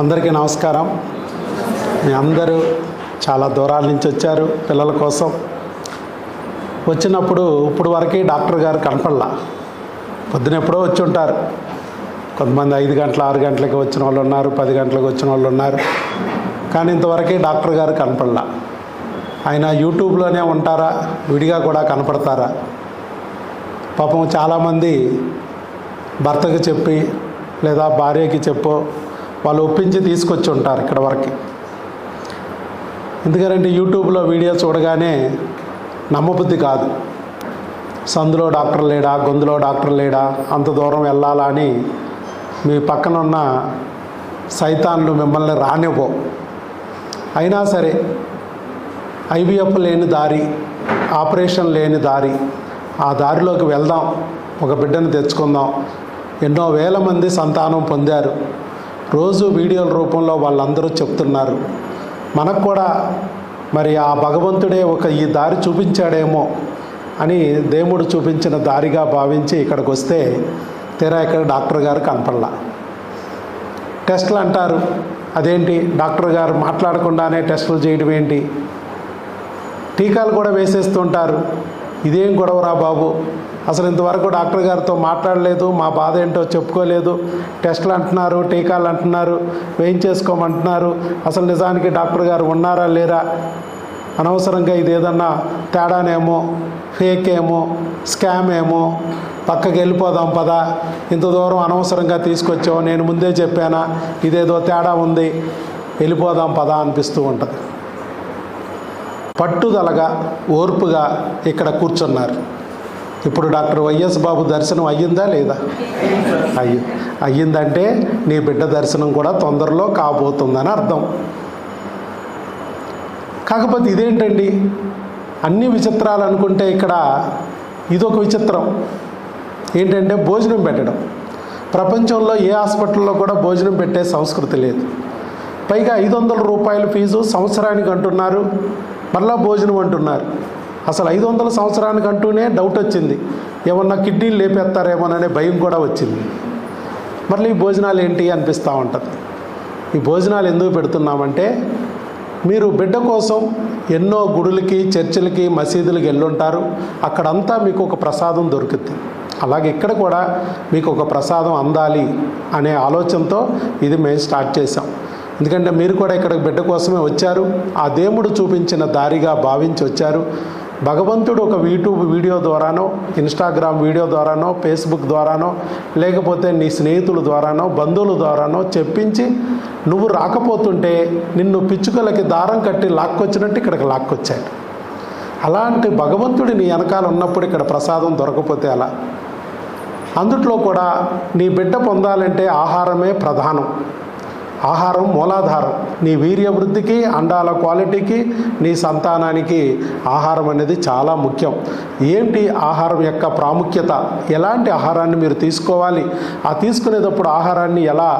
అందరికీ నమస్కారం. మీ అందరూ చాలా దూరాల నుంచి వచ్చారు పిల్లల కోసం. వచ్చినప్పుడు ఇప్పుడు వరకు డాక్టర్ గారు కనపడలా. పొద్దున ఎప్పుడో వచ్చి ఉంటారు. కొంతమంది 5 గంటల 6 గంటలకి వచ్చిన వాళ్ళు ఉన్నారు, 10 గంటలకు వచ్చిన వాళ్ళు ఉన్నారు. కానీ ఇంతవరకు డాక్టర్ గారు కనపడలా. ఆయన యూట్యూబ్లోనే ఉంటారా, విడిగా కూడా కనపడతారా? పాపం చాలామంది భర్తకి చెప్పి లేదా భార్యకి చెప్పో వాళ్ళు ఒప్పించి తీసుకొచ్చి ఉంటారు ఇక్కడ వరకు. ఎందుకంటే యూట్యూబ్లో వీడియో చూడగానే నమ్మబుద్ధి కాదు. సందులో డాక్టర్ లేడా, గొంతులో డాక్టర్ లేడా, అంత దూరం వెళ్ళాలా అని మీ పక్కన ఉన్న సైతాన్లు మిమ్మల్ని రానివ్వో. అయినా సరే ఐవీఎఫ్ లేని దారి, ఆపరేషన్ లేని దారి, ఆ దారిలోకి వెళ్దాం, ఒక బిడ్డను తెచ్చుకుందాం. ఎన్నో వేల మంది సంతానం పొందారు. రోజు వీడియోల రూపంలో వాళ్ళందరూ చెప్తున్నారు. మనకు కూడా మరి ఆ భగవంతుడే ఈ దారి చూపించాడేమో అని దేవుడు చూపించిన దారిగా భావించి ఇక్కడికి వస్తే తీరా ఇక్కడ డాక్టర్ గారు కనపడలా. టెస్టులు అంటారు. అదేంటి డాక్టర్ గారు మాట్లాడకుండానే టెస్టులు చేయడం ఏంటి? టీకాలు కూడా వేసేస్తుంటారు. ఇదేం గొడవరా బాబు, అసలు ఇంతవరకు డాక్టర్ గారితో మాట్లాడలేదు, మా బాధ ఏంటో చెప్పుకోలేదు, టెస్టులు అంటున్నారు, టీకాలు అంటున్నారు, వేయించేసుకోమంటున్నారు. అసలు నిజానికి డాక్టర్ గారు ఉన్నారా లేరా? అనవసరంగా ఇది ఏదన్నా తేడానేమో, ఫేక్ ఏమో, స్కామ్ ఏమో, పక్కకి వెళ్ళిపోదాం పదా, ఇంత దూరం అనవసరంగా తీసుకొచ్చావు, నేను ముందే చెప్పానా, ఇదేదో తేడా ఉంది, వెళ్ళిపోదాం పదా అనిపిస్తూ ఉంటుంది. పట్టుదలగా ఓర్పుగా ఇక్కడ కూర్చున్నారు. ఇప్పుడు డాక్టర్ వైఎస్ బాబు దర్శనం అయ్యిందా లేదా? అయ్యిందంటే నీ బిడ్డ దర్శనం కూడా తొందరలో కాబోతుందని అర్థం. కాకపోతే ఇదేంటండి, అన్ని విచిత్రాలు అనుకుంటే ఇక్కడ ఇదొక విచిత్రం. ఏంటంటే భోజనం పెట్టడం. ప్రపంచంలో ఏ హాస్పిటల్లో కూడా భోజనం పెట్టే సంస్కృతి లేదు. పైగా 500 రూపాయల ఫీజు సంవత్సరానికి అంటున్నారు, మళ్ళా భోజనం అంటున్నారు. అసలు 500 సంవత్సరానికి అంటూనే డౌట్ వచ్చింది, ఏమన్నా కిడ్నీలు లేపేస్తారేమోననే భయం కూడా వచ్చింది. మళ్ళీ ఈ భోజనాలు ఏంటి అనిపిస్తూ ఉంటుంది. ఈ భోజనాలు ఎందుకు పెడుతున్నామంటే, మీరు బిడ్డ కోసం ఎన్నో గుడులకి, చర్చిలకి, మసీదులకి వెళ్ళుంటారు. అక్కడంతా మీకు ఒక ప్రసాదం దొరుకుతుంది. అలాగే ఇక్కడ కూడా మీకు ఒక ప్రసాదం అందాలి అనే ఆలోచనతో ఇది మేము స్టార్ట్ చేసాం. ఎందుకంటే మీరు కూడా ఇక్కడ బిడ్డ కోసమే వచ్చారు. ఆ దేవుడు చూపించిన దారిగా భావించి వచ్చారు. భగవంతుడు ఒక యూట్యూబ్ వీడియో ద్వారానో, ఇన్స్టాగ్రామ్ వీడియో ద్వారానో, ఫేస్బుక్ ద్వారానో, లేకపోతే నీ స్నేహితుల ద్వారానో, బంధువుల ద్వారానో చెప్పించి నువ్వు రాకపోతుంటే నిన్ను పిచ్చుకలకి దారం కట్టి లాక్కొచ్చినట్టు ఇక్కడికి లాక్కొచ్చాడు. అలాంటి భగవంతుడి నీ వెనకాల ఉన్నప్పుడు ఇక్కడ ప్రసాదం దొరకపోతే అలా. అందుట్లో కూడా నీ బిడ్డ పొందాలంటే ఆహారమే ప్రధానం. ఆహారం మూలాధారం. నీ వీర్యవృద్ధికి, అండాల క్వాలిటీకి, నీ సంతానానికి ఆహారం అనేది చాలా ముఖ్యం. ఏంటి ఆహారం యొక్క ప్రాముఖ్యత? ఎలాంటి ఆహారాన్ని మీరు తీసుకోవాలి, ఆ తీసుకునేటప్పుడు ఆహారాన్ని ఎలా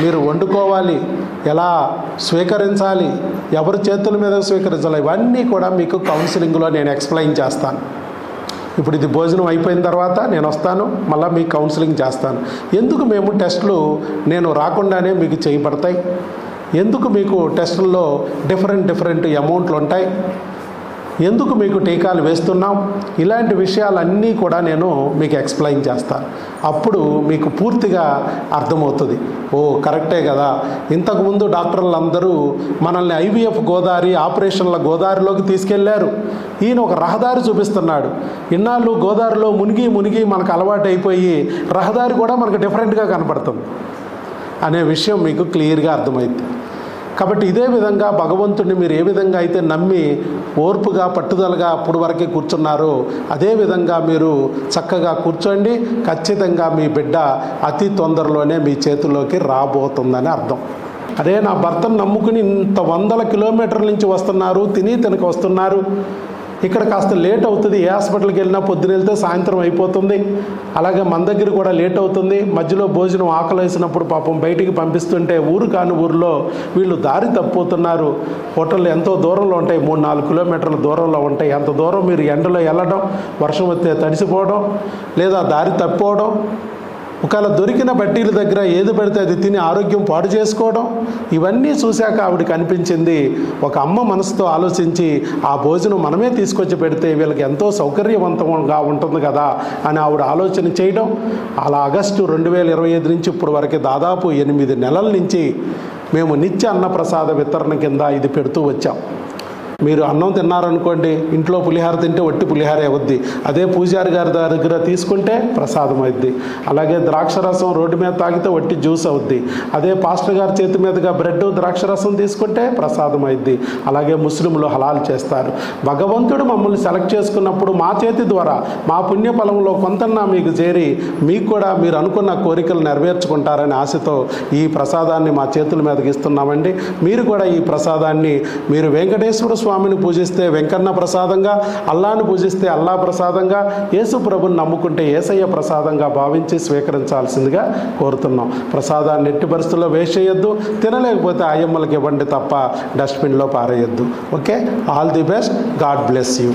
మీరు వండుకోవాలి, ఎలా స్వీకరించాలి, ఎవరి చేతుల మీద స్వీకరించాలి, ఇవన్నీ కూడా మీకు కౌన్సిలింగ్లో నేను ఎక్స్ప్లెయిన్ చేస్తాను. ఇప్పుడు ఇది భోజనం అయిపోయిన తర్వాత నేను వస్తాను, మళ్ళీ మీకు కౌన్సిలింగ్ చేస్తాను. ఎందుకు మేము టెస్టులు నేను రాకుండానే మీకు చేయబడతాయి? ఎందుకు మీకు టెస్టుల్లో డిఫరెంట్ అమౌంట్లు ఉంటాయి? ఎందుకు మీకు టీకాలు వేస్తున్నాం? ఇలాంటి విషయాలన్నీ కూడా నేను మీకు ఎక్స్ప్లెయిన్ చేస్తాను. అప్పుడు మీకు పూర్తిగా అర్థమవుతుంది. ఓ కరెక్టే కదా, ఇంతకుముందు డాక్టర్లందరూ మనల్ని ఐవీఎఫ్ గోదావరి, ఆపరేషన్ల గోదావరిలోకి తీసుకెళ్లారు. ఈయన ఒక రహదారి చూపిస్తున్నాడు. ఇన్నాళ్ళు గోదావరిలో మునిగి మనకు అలవాటు అయిపోయి రహదారి కూడా మనకు డిఫరెంట్గా కనపడుతుంది అనే విషయం మీకు క్లియర్గా అర్థమైంది. కాబట్టి ఇదే విధంగా భగవంతుడిని మీరు ఏ విధంగా అయితే నమ్మి ఓర్పుగా, పట్టుదలగా అప్పుడు వరకే కూర్చున్నారో అదేవిధంగా మీరు చక్కగా కూర్చోండి. ఖచ్చితంగా మీ బిడ్డ అతి తొందరలోనే మీ చేతుల్లోకి రాబోతుందని అర్థం. అరే, నా భర్తను నమ్ముకుని ఇంత 100 కిలోమీటర్ల నుంచి వస్తున్నారు, తినక వస్తున్నారు, ఇక్కడ కాస్త లేట్ అవుతుంది. ఏ హాస్పిటల్కి వెళ్ళినా పొద్దున వెళ్తే సాయంత్రం అయిపోతుంది. అలాగే మన దగ్గర కూడా లేట్ అవుతుంది. మధ్యలో భోజనం ఆకలి వేసినప్పుడు పాపం బయటికి పంపిస్తుంటే ఊరు కాని ఊరిలో వీళ్ళు దారి తప్పిపోతున్నారు. హోటళ్ళు ఎంతో దూరంలో ఉంటాయి, 3-4 కిలోమీటర్ల దూరంలో ఉంటాయి. అంత దూరం మీరు ఎండలో వెళ్ళడం, వర్షం వస్తే తడిసిపోవడం, లేదా దారి తప్పిపోవడం, ఒకవేళ దొరికిన బట్టీల దగ్గర ఏది పడితే అది తిని ఆరోగ్యం పాడు చేసుకోవడం, ఇవన్నీ చూశాక ఆవిడకి అనిపించింది, ఒక అమ్మ మనసుతో ఆలోచించి ఆ భోజనం మనమే తీసుకొచ్చి పెడితే వీళ్ళకి ఎంతో సౌకర్యవంతంగా ఉంటుంది కదా అని ఆవిడ ఆలోచన చేయడం. అలా ఆగస్టు 2025 నుంచి ఇప్పుడు వరకు దాదాపు 8 నెలల నుంచి మేము నిత్య అన్నప్రసాద వితరణ కింద ఇది పెడుతూ వచ్చాం. మీరు అన్నం తిన్నారనుకోండి, ఇంట్లో పులిహార తింటే వట్టి పులిహార అవుద్ది, అదే పూజారి గారి దగ్గర తీసుకుంటే ప్రసాదం అవుద్ది. అలాగే ద్రాక్షరసం రోడ్డు మీద తాగితే వట్టి జ్యూస్ అవుద్ది, అదే పాస్టర్ గారి చేతి మీదుగా బ్రెడ్ ద్రాక్షరసం తీసుకుంటే ప్రసాదం అవుద్ది. అలాగే ముస్లింలు హలాల్ చేస్తారు. భగవంతుడు మమ్మల్ని సెలెక్ట్ చేసుకున్నప్పుడు మా చేతి ద్వారా మా పుణ్యఫలంలో కొంతన్నా మీకు చేరి మీకు కూడా మీరు అనుకున్న కోరికలు నెరవేర్చుకుంటారనే ఆశతో ఈ ప్రసాదాన్ని మా చేతుల మీదకి ఇస్తున్నామండి. మీరు కూడా ఈ ప్రసాదాన్ని మీరు వెంకటేశ్వర స్వామిని పూజిస్తే వెంకన్న ప్రసాదంగా, అల్లాను పూజిస్తే అల్లా ప్రసాదంగా, యేసు ప్రభుని నమ్ముకుంటే యేసయ్య ప్రసాదంగా భావించి స్వీకరించాల్సిందిగా కోరుతున్నాం. ప్రసాదాన్ని ఎట్టి పరిస్థితుల్లో వేస్ట్ చేయొద్దు, తినలేకపోతే ఆయమ్మలకి ఇవ్వండి తప్ప డస్ట్బిన్లో పారేయొద్దు. Okay, all the best, God bless you.